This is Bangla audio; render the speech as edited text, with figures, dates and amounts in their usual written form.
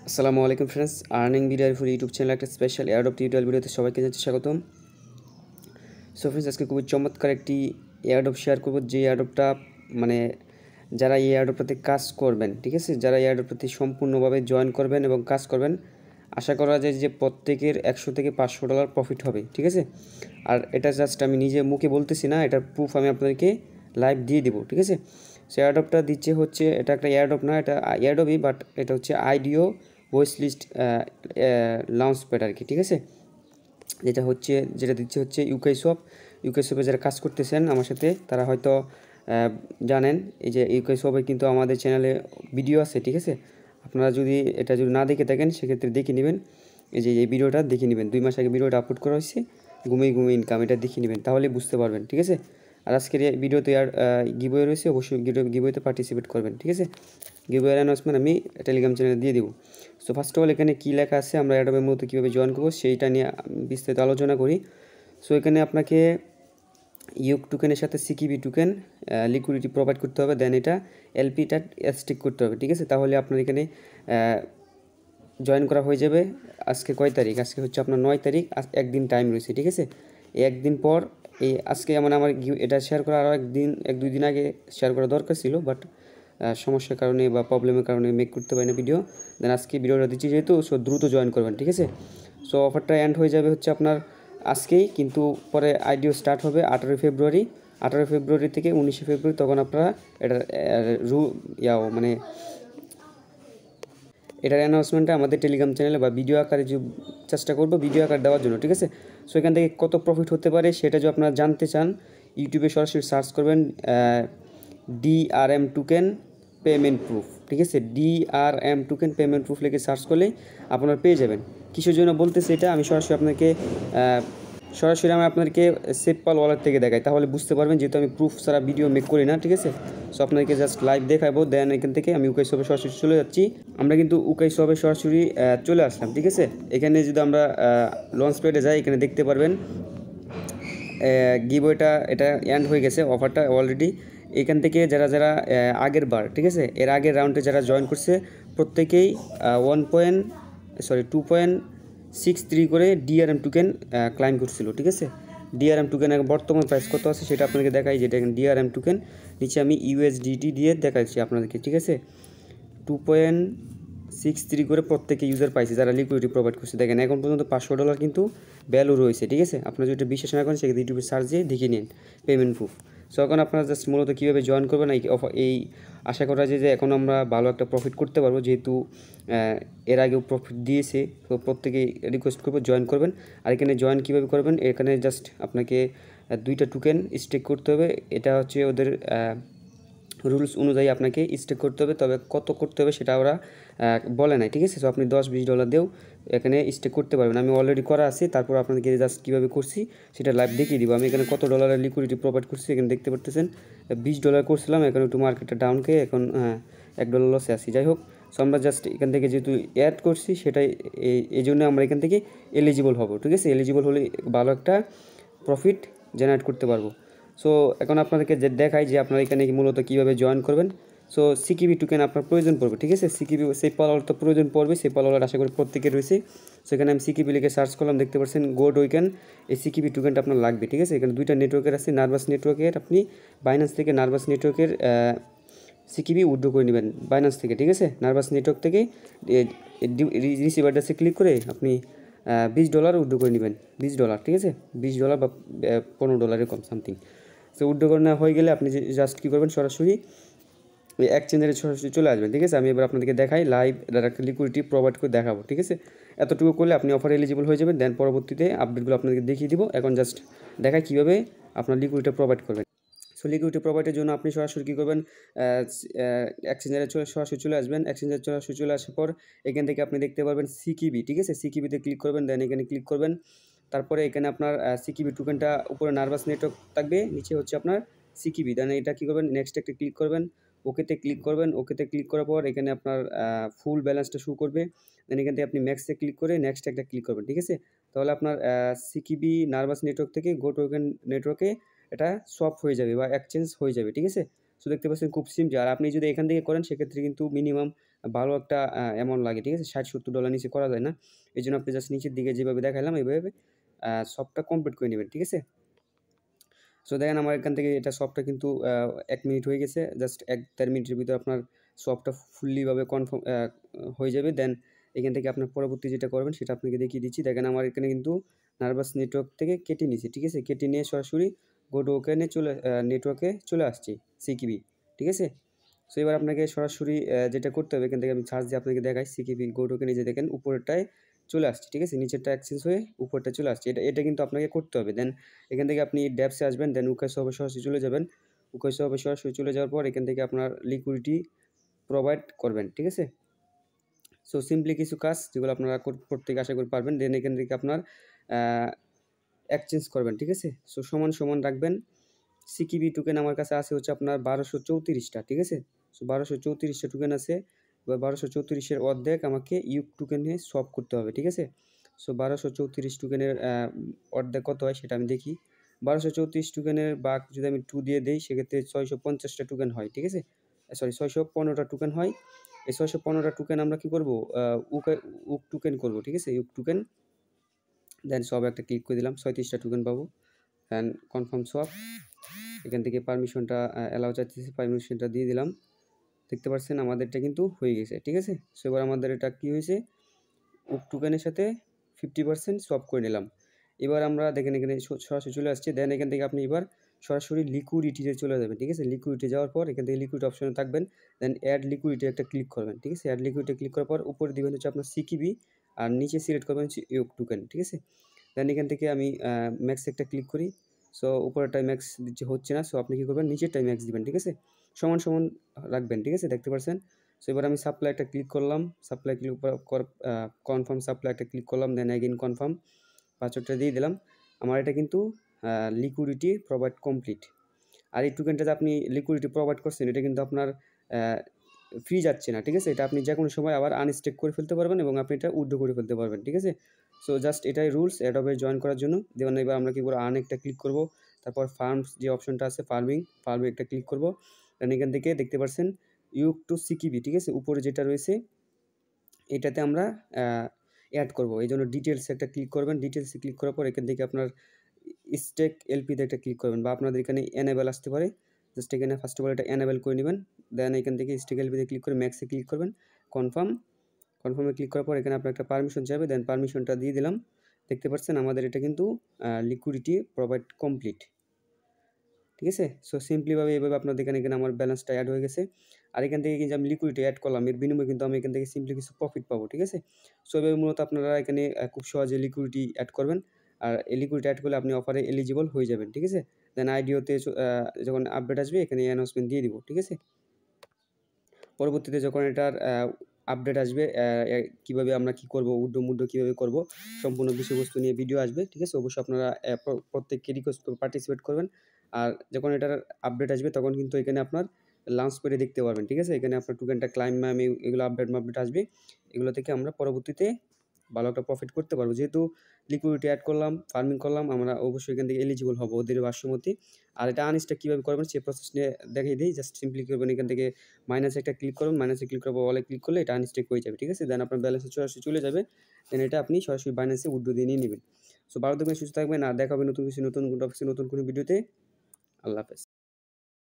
আসসালামু আলাইকুম friends, earning video for YouTube channel একটা স্পেশাল এয়ারড্রপ টিউটোরিয়াল ভিডিওতে সবাইকে জানাচ্ছি স্বাগতম। সো ফ্রেন্ডস, আজকে খুবই চমৎকার একটি এয়ারড্রপ শেয়ার করব, যে এয়ারড্রপটা মানে যারা এই এয়ারড্রপটাতে কাজ করবেন, ঠিক আছে, যারা এই এয়ারড্রপটাতে সম্পূর্ণভাবে জয়েন করবেন এবং কাজ করবেন, আশা করা যায় যে প্রত্যেকের 100 থেকে $500 প্রফিট হবে, ঠিক আছে। আর এটা জাস্ট আমি নিজে মুখে বলতেছি না, এটার প্রুফ আমি আপনাদেরকে লাইভ দিয়ে দেবো, ঠিক আছে। সো এয়ারড্রপটা দিচ্ছে হচ্ছে, এটা একটা এয়ারড্রপ না, এটা এয়ারড্রপই, বাট এটা হচ্ছে আইডিও ভয়েস লিস্ট লঞ্চ প্যাড আর কি, ঠিক আছে। যেটা দিচ্ছে হচ্ছে ইউকে শপে যারা কাজ করতেছেন আমার সাথে তারা হয়তো জানেন, এই যে ইউকে শপে কিন্তু আমাদের চ্যানেলে ভিডিও আছে, ঠিক আছে। আপনারা যদি এটা না দেখে থাকেন সেক্ষেত্রে দেখে নেবেন, এই ভিডিওটা দেখে নেবেন। 2 মাস আগে ভিডিওটা আপলোড করা হয়েছে, ঘুমিয়ে ইনকাম, এটা দেখে নেবেন, তাহলে বুঝতে পারবেন, ঠিক আছে। আর আজকের এই ভিডিওতে আর গিভওয়ে রয়েছে, অবশ্যই গিভওয়েতে পার্টিসিপেট করবেন, ঠিক আছে। গিভওয়ের অ্যানাউন্সমেন্ট আমি টেলিগ্রাম চ্যানেলে দিয়ে দেবো। সো ফার্স্ট অফ অল এখানে কী লেখা আছে, আমরা এয়ারড্রপের মধ্যে কীভাবে জয়েন করবো সেইটা নিয়ে বিস্তারিত আলোচনা করি। সো এখানে আপনাকে ইউক টোকেনের সাথে সিকিবি টোকেন লিকুইডিটি প্রোভাইড করতে হবে, দেন এটা এলপিটা স্টিক করতে হবে, ঠিক আছে। তাহলে আপনার এখানে জয়েন করা হয়ে যাবে। আজকে কয় তারিখ? আজকে হচ্ছে আপনার 9 তারিখ, একদিন টাইম রয়েছে, ঠিক আছে। এই একদিন পর আজকে আমার এটা শেয়ার করা আরও এক দুই দিন আগে শেয়ার করা দরকার ছিল, বাট সমস্যার কারণে বা প্রবলেমের কারণে মেক করতে পারি না ভিডিও। দেন আজকে ভিডিওটা দিচ্ছি যেহেতু, সো দ্রুত জয়েন করবেন, ঠিক আছে। সো অফারটা এন্ড হয়ে যাবে হচ্ছে আপনার আজকেই, কিন্তু পরে আইডিও স্টার্ট হবে 18 ফেব্রুয়ারি। 18 ফেব্রুয়ারি থেকে 19 ফেব্রুয়ারি, তখন আপনারা এটার এটার অ্যানাউন্সমেন্টটা আমাদের টেলিগ্রাম চ্যানেলে বা ভিডিও আকারে চেষ্টা করবো ভিডিও আকার দেওয়ার জন্য, ঠিক আছে। সো এখান থেকে কত প্রফিট হতে পারে সেটা যদি আপনারা জানতে চান, ইউটিউবে সরাসরি সার্চ করবেন ডিআরএম টোকেন পেমেন্ট প্রুফ, ঠিক আছে। ডিআরএম টোকেন পেমেন্ট প্রুফ লিখে সার্চ করলে আপনারা পেয়ে যাবেন। কিসের জন্য বলতেছি এটা, আমি সরাসরি আপনাদেরকে সেটপাল ওয়ালেট থেকে দেখাই, তাহলে বুঝতে পারবেন, যেহেতু আমি প্রুফ ছাড়া ভিডিও মেক করি না, ঠিক আছে। সো আপনাদেরকে জাস্ট লাইভ দেখাবো, দেন এখান থেকে আমি উকাই শপে সরাসরি চলে যাচ্ছি। আমরা কিন্তু উকাই শপে সরাসরি চলে আসলাম, ঠিক আছে। এখানে যদি আমরা লঞ্চ প্যাডে যাই, এখানে দেখতে পারবেন গিভওয়েটা এটা এন্ড হয়ে গেছে, অফারটা অলরেডি। এখান থেকে যারা আগের বার, ঠিক আছে, এর আগের রাউন্ডে যারা জয়েন করছে প্রত্যেকেই 2.63 করে ডিআরএম টোকেন ক্লাইম করছিল, ঠিক আছে। ডিআরএম টোকেনের বর্তমান প্রাইস কত আছে সেটা আপনাদেরকে দেখাই, যেটা এখানে ডিআরএম টোকেন, নিচে আমি ইউএসডিটি দিয়ে দেখাচ্ছি আপনাদেরকে, ঠিক আছে। 2.63 করে প্রত্যেকে ইউজার পাইছে যারা লিকুইডিটি প্রোভাইড করছে। দেখেন এখন পর্যন্ত $500 কিন্তু ভ্যালু রয়েছে, ঠিক আছে। আপনারা যদি বিশ্বাস না করেন সেক্ষেত্রে ইউটিউবে সার্চ দিয়ে দেখে নিন পেমেন্ট প্রুফ। সো এখন আপনারা জাস্ট মূলত কীভাবে জয়েন করবেন এই আশা করা যায় যে এখন আমরা ভালো একটা প্রফিট করতে পারবো, যেহেতু এর আগেও প্রফিট দিয়েছে। তো প্রত্যেকেই রিকোয়েস্ট করবো জয়েন করবেন। আর এখানে জয়েন কীভাবে করবেন, এখানে জাস্ট আপনাকে 2টা টোকেন স্টেক করতে হবে, এটা হচ্ছে ওদের রুলস অনুযায়ী আপনাকে স্টেক করতে হবে, তবে কত করতে হবে সেটা ওরা বলে নাই, ঠিক আছে। সো আপনি $10-20 দিয়েও এখানে স্টেক করতে পারবেন। আমি অলরেডি করা আছে, তারপর আপনাদেরকে জাস্ট কীভাবে করছি সেটা লাইভ দেখিয়ে দিব। আমি এখানে কত ডলারের লিকুইডিটি প্রোভাইড করছি এখানে দেখতে পারতেছেন, $20 করছিলাম, এখন একটু মার্কেটটা ডাউন খেয়ে এখন $1 লসে আসি। যাই হোক, সো আমরা জাস্ট এখান থেকে যেহেতু অ্যাড করছি সেটাই এই জন্য আমরা এখান থেকে এলিজিবল হব, ঠিক আছে। এলিজিবল হলে ভালো একটা প্রফিট জেনারেট করতে পারবো। সো এখন আপনাদেরকে দেখাই যে আপনারা এখানে মূলত কীভাবে জয়েন করবেন। সো সিকিবি টোকেন আপনার প্রয়োজন পড়বে, ঠিক আছে। সিকিবি সেপাল ওয়ালেট তো প্রয়োজন পড়বে, সেপাল ওয়ালেট আশা করি প্রত্যেকের রয়েছে। সেখানে আমি সিকিবি লিখে সার্চ করলাম, দেখতে পাচ্ছেন গোড ওইখান, এই সিকিবি টোকেনটা আপনার লাগবে, ঠিক আছে। এখানে 2টা নেটওয়ার্কের আছে, নার্ভাস নেটওয়ার্কের, আপনি বাইন্যান্স থেকে নার্ভাস নেটওয়ার্কের সিকিবি উইথড্র করে নেবেন বাইন্যান্স থেকে, ঠিক আছে। নার্ভাস নেটওয়ার্ক থেকে রিসিভ অ্যাড্রেসে ক্লিক করে আপনি $20 উইথড্র করে নেবেন, $20, ঠিক আছে। $20 বা $15 এরকম সামথিং। সো উইথড্র করে নেওয়া হয়ে গেলে আপনি জাস্ট কী করবেন, সরাসরি ওই এক্সচেঞ্জারে সরাসরি চলে আসবেন, ঠিক আছে। আমি এবার আপনাদেরকে দেখাই লাইভ ডাইরেক্ট লিকুইডিটি প্রোভাইড করে দেখাবো, ঠিক আছে। এতটুকু করলে আপনি অফার এলিজিবল হয়ে যাবেন, দেন পরবর্তীতে আপডেটগুলো আপনাদেরকে দেখিয়ে দিব। এখন জাস্ট দেখাই কীভাবে আপনার লিকুইডিটি প্রোভাইড করবেন। সো লিকুইডিটি প্রোভাইডের জন্য আপনি সরাসরি কী করবেন, এক্সচেঞ্জারে সরাসরি চলে আসবেন। এক্সচেঞ্জারে সরাসরি চলে আসার পর এখান থেকে আপনি দেখতে পারবেন সিকিবি, ঠিক আছে। সিকিবিতে ক্লিক করবেন, দেন এখানে ক্লিক করবেন। তারপরে এখানে আপনার সিকিবি টোকেনটা উপরে নার্ভাস নেটওয়ার্ক থাকবে, নিচে হচ্ছে আপনার সিকিবি, দেন এটা কী করবেন, নেক্সট একটা ক্লিক করবেন, ওকেতে ক্লিক করবেন। ওকেতে ক্লিক করার পর এখানে আপনার ফুল ব্যালেন্সটা শো করবে, দেন এখান থেকে আপনি ম্যাক্সে ক্লিক করে নেক্সট একটা ক্লিক করবেন, ঠিক আছে। তাহলে আপনার সিকিবি নার্ভাস নেটওয়ার্ক থেকে গো টোকেন নেটওয়ার্কে এটা সোয়াপ হয়ে যাবে বা এক্সচেঞ্জ হয়ে যাবে, ঠিক আছে। সো দেখতে পাচ্ছেন খুব সিম্পল। আর আপনি যদি এখান থেকে করেন সেক্ষেত্রে কিন্তু মিনিমাম ভালো একটা অ্যামাউন্ট লাগে, ঠিক আছে? $60-70 নিচে করা যায় না। এজন্য আপনি জাস্ট নিচের দিকে যেভাবে দেখাইলাম এভাবে সবটা কমপ্লিট করে নেবেন, ঠিক আছে? সো দেখেন আমার এখান থেকে এটা সবটা কিন্তু 1 মিনিট হয়ে গেছে। জাস্ট 1-1.5 মিনিটের ভিতরে আপনার সবটা ফুললিভাবে কনফার্ম হয়ে যাবে। দেন এখান থেকে আপনার পরবর্তী যেটা করবেন সেটা আপনাকে দেখিয়ে দিচ্ছি। দেখেন আমার এখানে কিন্তু নার্ভাস নেটওয়ার্ক থেকে কেটে নিয়েছি, ঠিক আছে? কেটে নিয়ে সরাসরি গো টু ওকেনে নেটওয়ার্কে চলে আসছি, সিকিবি, ঠিক আছে? সো এবার আপনাকে সরাসরি যেটা করতে হবে এখান থেকে আমি সার্চ দিয়ে আপনাকে দেখাই সিকিবি গো টু ওকেনে যে দেখেন উপরেরটায় চলে আসছে, ঠিক আছে? নিচেরটা এক্সচেঞ্জ হয়ে উপরটা চলে আসছে। এটা কিন্তু আপনাকে করতে হবে। দেন এখান থেকে আপনি ড্যাপসে আসবেন, দেন উকাইস হবে সরাসরি চলে যাবেন। উকাইস হবে সরাসরি চলে যাওয়ার পর এখান থেকে আপনার লিকুইডিটি প্রোভাইড করবেন, ঠিক আছে? সো সিম্পলি কিছু কাজ যেগুলো আপনারা প্রত্যেকে আশা করি পারবেন। দেন এখান থেকে আপনার এক্সচেঞ্জ করবেন, ঠিক আছে? সো সমান রাখবেন। সিকিবি টোকেন আমার কাছে আছে হচ্ছে আপনার 1234টা, ঠিক আছে? সো 1234টা টোকেন আছে। এবার 1234-এর অর্ধেক আমাকে ইউক টোকেনে সোয়াপ করতে হবে, ঠিক আছে? সো 1234 টোকেনের অর্ধেক কত হয় সেটা আমি দেখি। 1234 টোকেনের ভাগ যদি আমি 2 দিয়ে দেই সেক্ষেত্রে 650টা টোকেন হয়, ঠিক আছে? সরি 615টা টোকেন হয়। এই 615টা টোকেন আমরা কি করব? উক টোকেন করব, ঠিক আছে? ইউক টোকেন। দেন সব একটা ক্লিক করে দিলাম। 37টা টোকেন পাবো। দেন কনফার্ম সোয়াপ। এখান থেকে পারমিশনটা অ্যালাউ চাইতেছে, পারমিশনটা দিয়ে দিলাম। দেখতে পাচ্ছেন আমাদেরটা কিন্তু হয়ে গেছে, ঠিক আছে? সো এবার আমাদের এটা কি হয়েছে? উক টোকেনের সাথে 50% সোয়াপ করে নিলাম। এবার আমরা দেখেন এখানে সরাসরি চলে আসছে। দেন এখান থেকে আপনি এবার সরাসরি লিকুইডিটিতে চলে যাবেন, ঠিক আছে? লিকুইডিটি যাওয়ার পর এখান থেকে লিকুইড অপশনে থাকবেন। দেন অ্যাড লিকুইডিটি একটা ক্লিক করবেন, ঠিক আছে? অ্যাড লিকুইডিটি ক্লিক করার পর উপরে দিবেন হচ্ছে আপনার সিকিবি আর নিচে সিলেক্ট করবেন হচ্ছে ইউক টোকেন, ঠিক আছে? দেন এখান থেকে আমি ম্যাক্স একটা ক্লিক করি। সো উপরেরটায় ম্যাক্স দিচ্ছে হচ্ছে না। সো আপনি কী করবেন? নিচেরটায় ম্যাক্স দিবেন, ঠিক আছে? সমান রাখবেন, ঠিক আছে? দেখতে পাচ্ছেন? সো এবার আমি সাপ্লাই একটা ক্লিক করলাম। সাপ্লাই ক্লিক কনফার্ম সাপ্লাই একটা ক্লিক করলাম। দেন এগেইন কনফার্ম পাসওয়ার্ডটা দিয়ে দিলাম। আমার এটা কিন্তু লিকুইডিটি প্রোভাইড কমপ্লিট। আর এই টোকেনটাতে আপনি লিকুইডিটি প্রোভাইড করছেন এটা কিন্তু আপনার ফ্রি যাচ্ছে না, ঠিক আছে? এটা আপনি যে কোনো সময় আবার আনস্টেক করে ফেলতে পারবেন এবং আপনি এটা উইথড্র করে ফেলতে পারবেন, ঠিক আছে? সো জাস্ট এটাই রুলস অ্যাডোবে জয়েন করার জন্য। দেন এবার আমরা কী করব? আর্ন একটা ক্লিক করব। তারপর ফার্মস যে অপশনটা আছে ফার্মিং একটা ক্লিক করব। দেন এখান থেকে দেখতে পাচ্ছেন ইউক টু সিকিবি, ঠিক আছে? উপরে যেটা রয়েছে এটাতে আমরা অ্যাড করব। এই জন্য ডিটেলসে একটা ক্লিক করবেন। ডিটেলসে ক্লিক করার পর এখান থেকে আপনার স্টেক এলপিতে একটা ক্লিক করবেন বা আপনাদের এখানে এনেবল আসতে পারে। জাস্ট এখানে ফার্স্ট অফ অল এটা এনেবল করে নেবেন। দেন এখান থেকে স্টেক এলপিতে ক্লিক করে ম্যাক্সে ক্লিক করবেন। কনফার্মে ক্লিক করার পর এখানে আপনার একটা পারমিশন চাইবে। দেন পারমিশনটা দিয়ে দিলাম। দেখতে পাচ্ছেন আমাদের এটা কিন্তু লিকুইডিটি প্রোভাইড কমপ্লিট, ঠিক আছে? সো সিম্পলিভাবে এইভাবে আপনাদের এখানে আমার ব্যালেন্সটা অ্যাড হয়ে গেছে। আর এখান থেকে কিন্তু আমি লিকুইডিটি অ্যাড করলাম। এর বিনিময়ে কিন্তু আমি এখান থেকে সিম্পলি কিছু প্রফিট পাবো, ঠিক আছে? সো এভাবে মূলত আপনারা এখানে খুব সহজে লিকুইডিটি অ্যাড করবেন। আর এই লিকুইডিটি অ্যাড করলে আপনি অফারে এলিজিবল হয়ে যাবেন, ঠিক আছে? দেন আইডিওতে যখন আপডেট আসবে এখানে অ্যানাউন্সমেন্ট দিয়ে দিব, ঠিক আছে? পরবর্তীতে যখন এটার আপডেট আসবে কীভাবে আমরা কী করবো, উড্ডো কীভাবে করবো সম্পূর্ণ বিষয়বস্তু নিয়ে ভিডিও আসবে, ঠিক আছে? অবশ্যই আপনারা প্রত্যেককে রিকোয়েস্ট করে পার্টিসিপেট করবেন। আর যখন এটার আপডেট আসবে তখন কিন্তু এখানে আপনার লঞ্চ করে দেখতে পারবেন, ঠিক আছে? এখানে আপনার টোকেনটা ক্লাইম এগুলো আপডেট আসবে। এগুলো থেকে আমরা পরবর্তীতে ভালো একটা প্রফিট করতে পারবো। যেহেতু লিকুইডিটি অ্যাড করলাম, ফার্মিং করলাম, আমরা অবশ্যই এখান থেকে এলিজিবল হবো ওদের ভাষ্যমতে। আর এটা আনস্টেক কীভাবে করবেন সেই প্রসেস নিয়ে দেখিয়ে দিই। জাস্ট সিম্পলি করবেন এখান থেকে মাইনাসে একটা ক্লিক করুন। মাইনাসে ক্লিক করার পর অলে ক্লিক করলে এটা আনস্টেক হয়ে যাবে, ঠিক আছে? দেন আপনার ব্যালেন্সে সরাসরি চলে যাবে। দেন এটা আপনি সরাসরি বাইন্যান্সে উইথড্র দিয়ে নিয়ে নেবেন। সো ভালো থাকবেন, সুস্থ থাকবেন। আর দেখা হবে নতুন কিছু নতুন কোনো টপিকে নতুন কোনো ভিডিওতে। আল্লাহ হাফেজ।